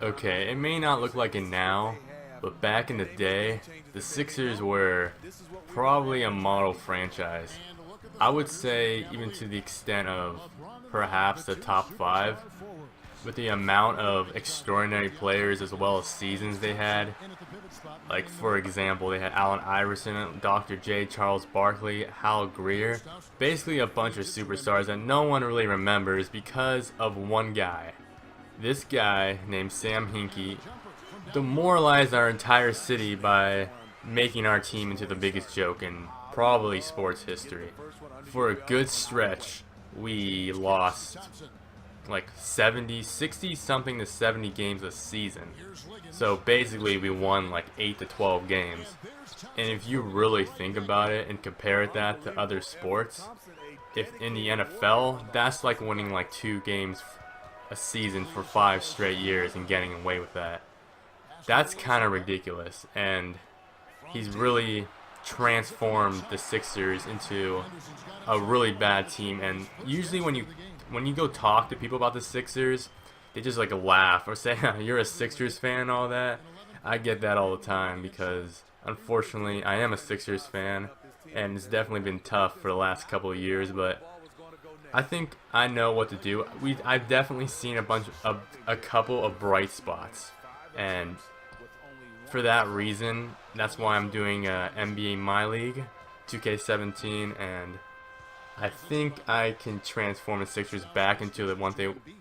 Okay, it may not look like it now, but back in the day, the Sixers were probably a model franchise. I would say even to the extent of perhaps the top five, with the amount of extraordinary players as well as seasons they had. Like, for example, they had Allen Iverson, Dr. J, Charles Barkley, Hal Greer. Basically a bunch of superstars that no one really remembers because of one guy. This guy named Sam Hinkie demoralized our entire city by making our team into the biggest joke in probably sports history. For a good stretch, we lost like 70, 60 something to 70 games a season. So basically we won like 8 to 12 games. And if you really think about it and compare that to other sports, if in the NFL, that's like winning like 2 games a season for 5 straight years and getting away with that. That's kind of ridiculous, and he's really transformed the Sixers into a really bad team. And usually when you go talk to people about the Sixers, they just like laugh or say you're a Sixers fan and all that. I get that all the time because unfortunately I am a Sixers fan, and it's definitely been tough for the last couple of years, but I think I know what to do. I've definitely seen a couple of bright spots, and for that reason, that's why I'm doing NBA My League 2K17, and I think I can transform the Sixers back into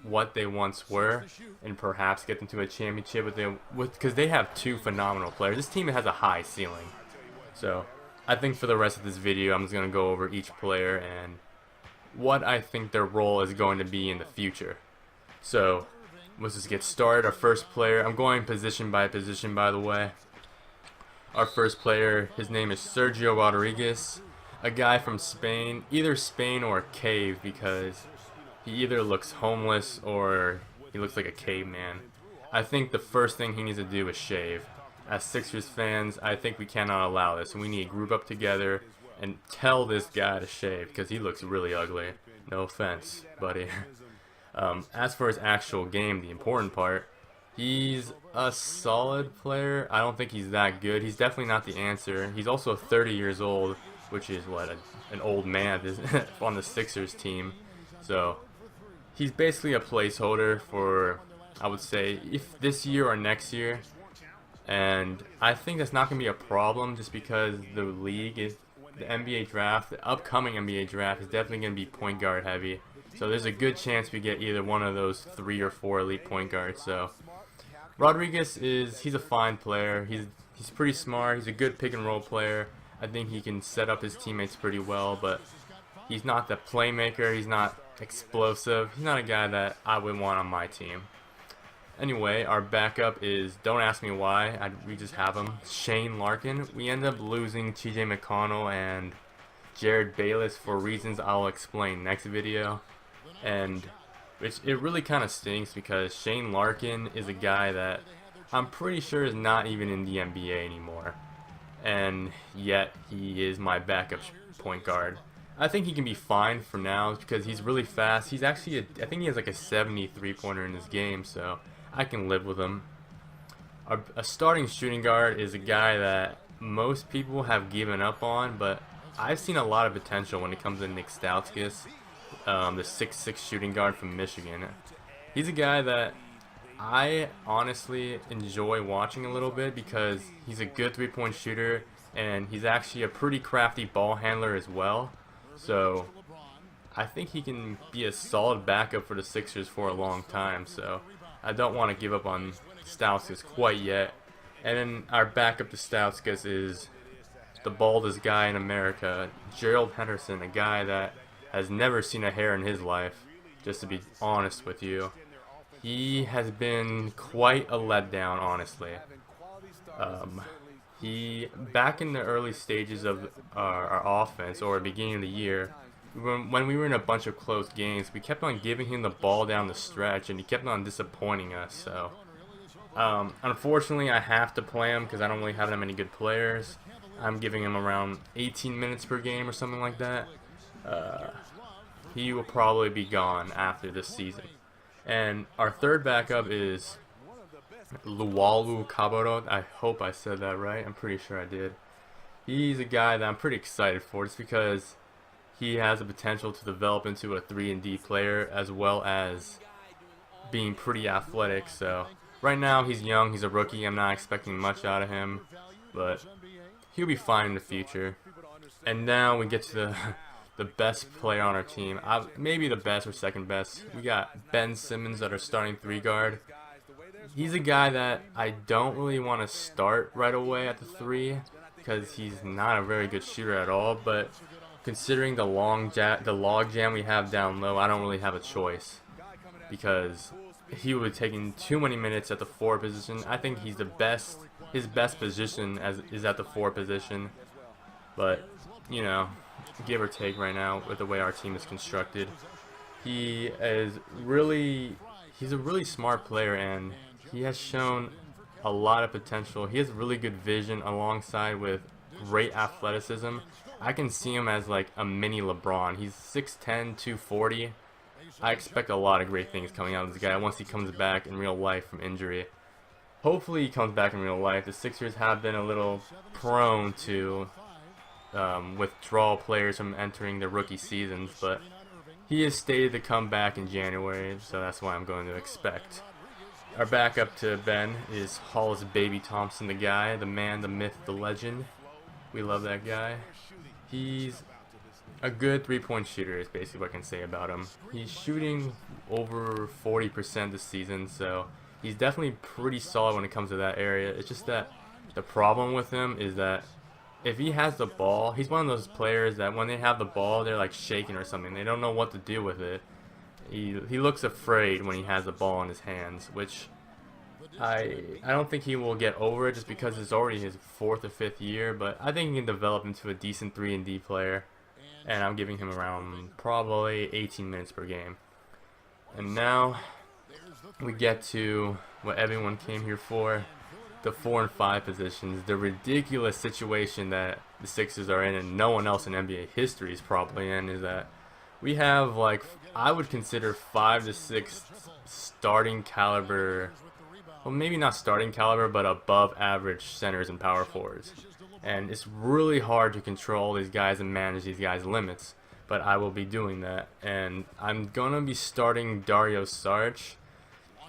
what they once were, and perhaps get them to a championship because they have two phenomenal players. This team has a high ceiling, so I think for the rest of this video, I'm just gonna go over each player and what I think their role is going to be in the future. So let's just get started. Our first player, I'm going position by position, by the way. Our first player, his name is Sergio Rodriguez, a guy from Spain, either Spain or a cave, because he either looks homeless or he looks like a caveman. I think the first thing he needs to do is shave. As Sixers fans, I think we cannot allow this, and we need to group up together and tell this guy to shave because he looks really ugly. No offense, buddy. As for his actual game, the important part, he's a solid player. I don't think he's that good. He's definitely not the answer. He's also 30 years old, which is what an old man on the Sixers team. So he's basically a placeholder for, I would say, if this year or next year. And I think that's not going to be a problem just because the NBA draft, the upcoming NBA draft, is definitely going to be point guard heavy. So there's a good chance we get either one of those 3 or 4 elite point guards. So Rodriguez he's a fine player. He's pretty smart. He's a good pick and roll player. I think he can set up his teammates pretty well, but he's not the playmaker. He's not explosive. He's not a guy that I would want on my team. Anyway, our backup is, don't ask me why, we just have him, Shane Larkin. We end up losing TJ McConnell and Jared Bayless for reasons I'll explain next video. And it really kind of stinks because Shane Larkin is a guy that I'm pretty sure is not even in the NBA anymore. And yet he is my backup point guard. I think he can be fine for now because he's really fast. He's actually, I think he has like a 73-pointer in this game, so I can live with him. A starting shooting guard is a guy that most people have given up on, but I've seen a lot of potential when it comes to Nick Stauskas, the 6'6" shooting guard from Michigan. He's a guy that I honestly enjoy watching a little bit because he's a good 3-point shooter, and he's actually a pretty crafty ball handler as well. So I think he can be a solid backup for the Sixers for a long time. So I don't want to give up on Stauskas quite yet. And then our backup to Stauskas is the baldest guy in America, Gerald Henderson, a guy that has never seen a hair in his life, just to be honest with you. He has been quite a letdown, honestly. Back in the early stages of our offense, or beginning of the year, when we were in a bunch of close games, we kept on giving him the ball down the stretch, and he kept on disappointing us. So, unfortunately, I have to play him because I don't really have that many good players. I'm giving him around 18 minutes per game or something like that. He will probably be gone after this season. And our third backup is Luwalu Kabaro. I hope I said that right. I'm pretty sure I did. He's a guy that I'm pretty excited for just because he has the potential to develop into a 3-and-D player as well as being pretty athletic. So right now he's young, he's a rookie. I'm not expecting much out of him, but he'll be fine in the future. And now we get to the best player on our team. Maybe the best or second best. We got Ben Simmons at our starting 3 guard. He's a guy that I don't really want to start right away at the 3 because he's not a very good shooter at all, but considering the log jam we have down low, I don't really have a choice because he would be taking too many minutes at the 4 position. I think he's his best position is at the 4 position, but you know, give or take right now with the way our team is constructed. He's a really smart player and he has shown a lot of potential. He has really good vision alongside with great athleticism. I can see him as like a mini LeBron. He's 6'10", 240. I expect a lot of great things coming out of this guy once he comes back in real life from injury. Hopefully he comes back in real life. The Sixers have been a little prone to withdraw players from entering their rookie seasons, but he is stated to come back in January, so that's what I'm going to expect. Our backup to Ben is Hollis Baby Thompson, the guy, the man, the myth, the legend. We love that guy. He's a good 3-point shooter is basically what I can say about him. He's shooting over 40% this season, so he's definitely pretty solid when it comes to that area. It's just that the problem with him is that if he has the ball, he's one of those players that when they have the ball, they're like shaking or something. They don't know what to do with it. He looks afraid when he has the ball in his hands, which I don't think he will get over it just because it's already his 4th or 5th year, but I think he can develop into a decent 3-and-D player, and I'm giving him around probably 18 minutes per game. And now we get to what everyone came here for, the 4 and 5 positions, the ridiculous situation that the Sixers are in and no one else in NBA history is probably in, is that we have, like, I would consider 5 to 6 starting caliber, well, maybe not starting caliber, but above average centers and power forwards. And it's really hard to control these guys and manage these guys' limits, but I will be doing that. And I'm going to be starting Dario Saric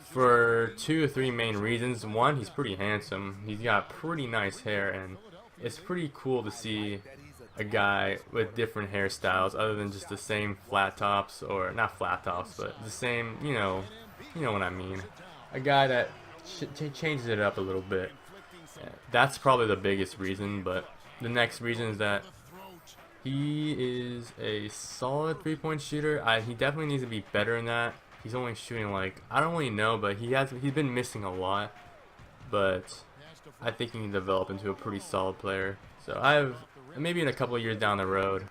for 2 or 3 main reasons. One, he's pretty handsome. He's got pretty nice hair, and it's pretty cool to see a guy with different hairstyles other than just the same flat tops, or not flat tops, but the same, you know what I mean. A guy that changes it up a little bit. That's probably the biggest reason, but the next reason is that he is a solid 3-point shooter. He definitely needs to be better than that. He's only shooting, like, I don't really know, but he's been missing a lot, but I think he can develop into a pretty solid player. So maybe in a couple of years down the road,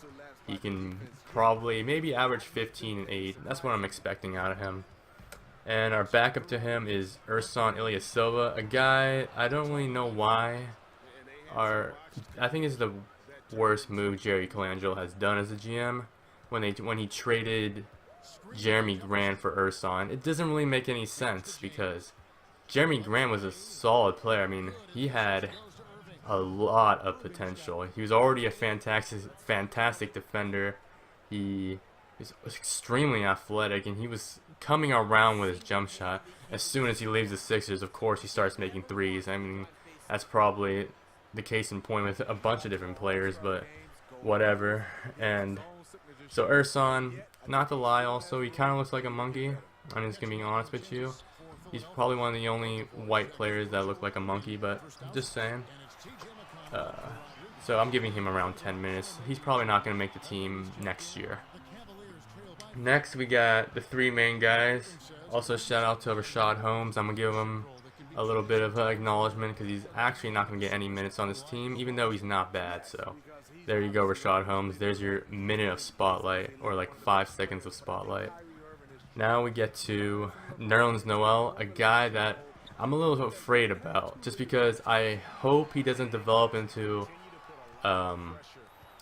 he can probably maybe average 15 and 8. That's what I'm expecting out of him. And our backup to him is Ersan Ilyasova, a guy I don't really know why. I think it's the worst move Jerry Colangelo has done as a GM when he traded Jeremy Grant for Ersan. It doesn't really make any sense because Jeremy Grant was a solid player. I mean, he had a lot of potential. He was already a fantastic defender. He was extremely athletic, and he was coming around with his jump shot. As soon as he leaves the Sixers, of course, he starts making threes. I mean, that's probably the case in point with a bunch of different players, but whatever. And so Ersan, not to lie, also, he kind of looks like a monkey. I'm just going to be honest with you. He's probably one of the only white players that look like a monkey, but just saying. So I'm giving him around 10 minutes. He's probably not going to make the team next year. Next, we got the 3 main guys. Also, shout out to Rashad Holmes. I'm going to give him a little bit of acknowledgement because he's actually not going to get any minutes on this team, even though he's not bad. So there you go, Rashad Holmes. There's your minute of spotlight, or like 5 seconds of spotlight. Now we get to Nerlens Noel, a guy that I'm a little afraid about, just because I hope he doesn't develop into a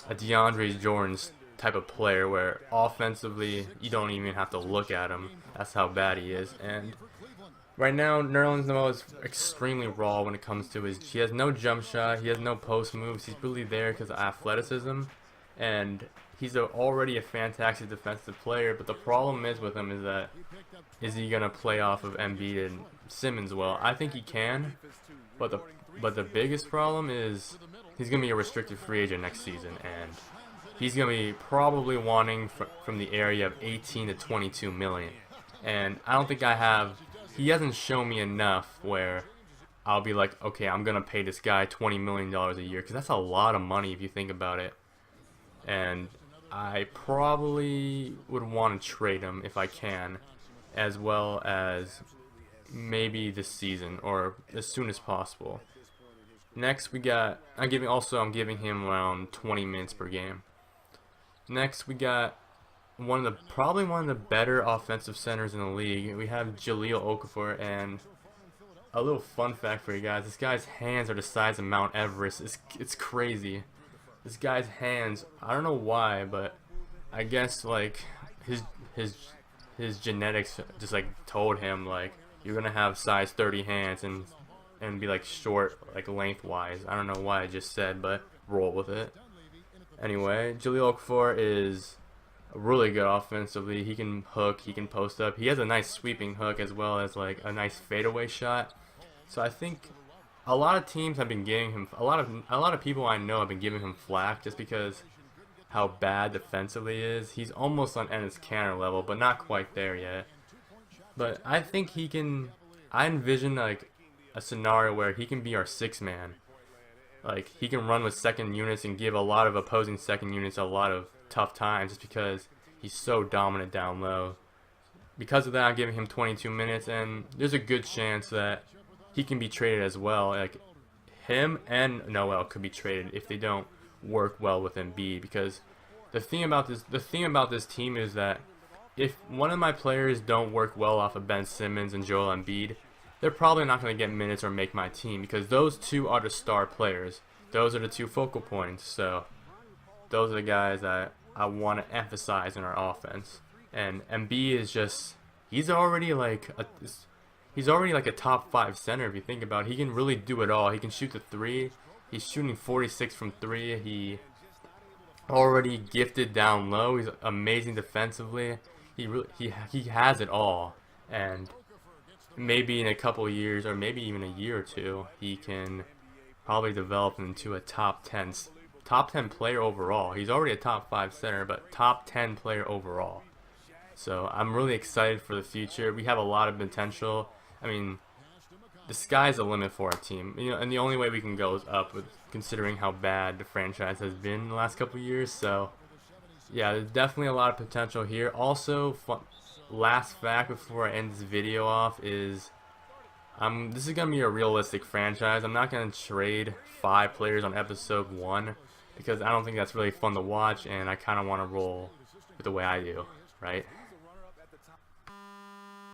DeAndre Jordan type of player where offensively you don't even have to look at him. That's how bad he is. And right now, Nerlens Noel is extremely raw when it comes to his. He has no jump shot. He has no post moves. He's really there because of athleticism, and he's already a fantastic defensive player. But the problem is with him is that is he gonna play off of Embiid and Simmons well? I think he can, but the biggest problem is he's gonna be a restricted free agent next season, and he's gonna be probably wanting from the area of 18 to 22 million. And I don't think I have. He hasn't shown me enough where I'll be like, okay, I'm gonna pay this guy $20 million a year, because that's a lot of money if you think about it. And I probably would want to trade him if I can, as well as maybe this season or as soon as possible. Next we got, I'm giving him around 20 minutes per game. Next we got probably one of the better offensive centers in the league. We have Jahlil Okafor, and a little fun fact for you guys: this guy's hands are the size of Mount Everest. It's crazy. This guy's hands, I don't know why, but I guess like his genetics just like told him like you're gonna have size 30 hands and be like short like lengthwise. I don't know why I just said, but roll with it. Anyway, Jahlil Okafor is really good offensively. He can hook, he can post up. He has a nice sweeping hook as well as like a nice fadeaway shot. So I think a lot of teams have been giving him a lot of people I know have been giving him flack just because how bad defensively he is. He's almost on Enes Kanter level, but not quite there yet. But I think he can. I envision like a scenario where he can be our sixth man. Like he can run with second units and give a lot of opposing second units a lot of tough times just because he's so dominant down low. Because of that, I'm giving him 22 minutes, and there's a good chance that he can be traded as well. Like him and Noel could be traded if they don't work well with Embiid. Because the thing about this team is that if one of my players don't work well off of Ben Simmons and Joel Embiid, they're probably not going to get minutes or make my team, because those two are the star players. Those are the two focal points. So those are the guys that I want to emphasize in our offense. And Embiid is just, he's already like a top 5 center if you think about it. He can really do it all. He can shoot the 3. He's shooting 46 from 3. He already gifted down low. He's amazing defensively. He has it all. And maybe in a couple years, or maybe even a year or two, he can probably develop into a top 10 player overall. He's already a top 5 center, but top 10 player overall. So I'm really excited for the future. We have a lot of potential. I mean, the sky's the limit for our team. You know, and the only way we can go is up, with considering how bad the franchise has been in the last couple of years. So yeah, there's definitely a lot of potential here. Also, last fact before I end this video off is this is going to be a realistic franchise. I'm not going to trade 5 players on episode 1 because I don't think that's really fun to watch, and I kind of want to roll with the way I do, right?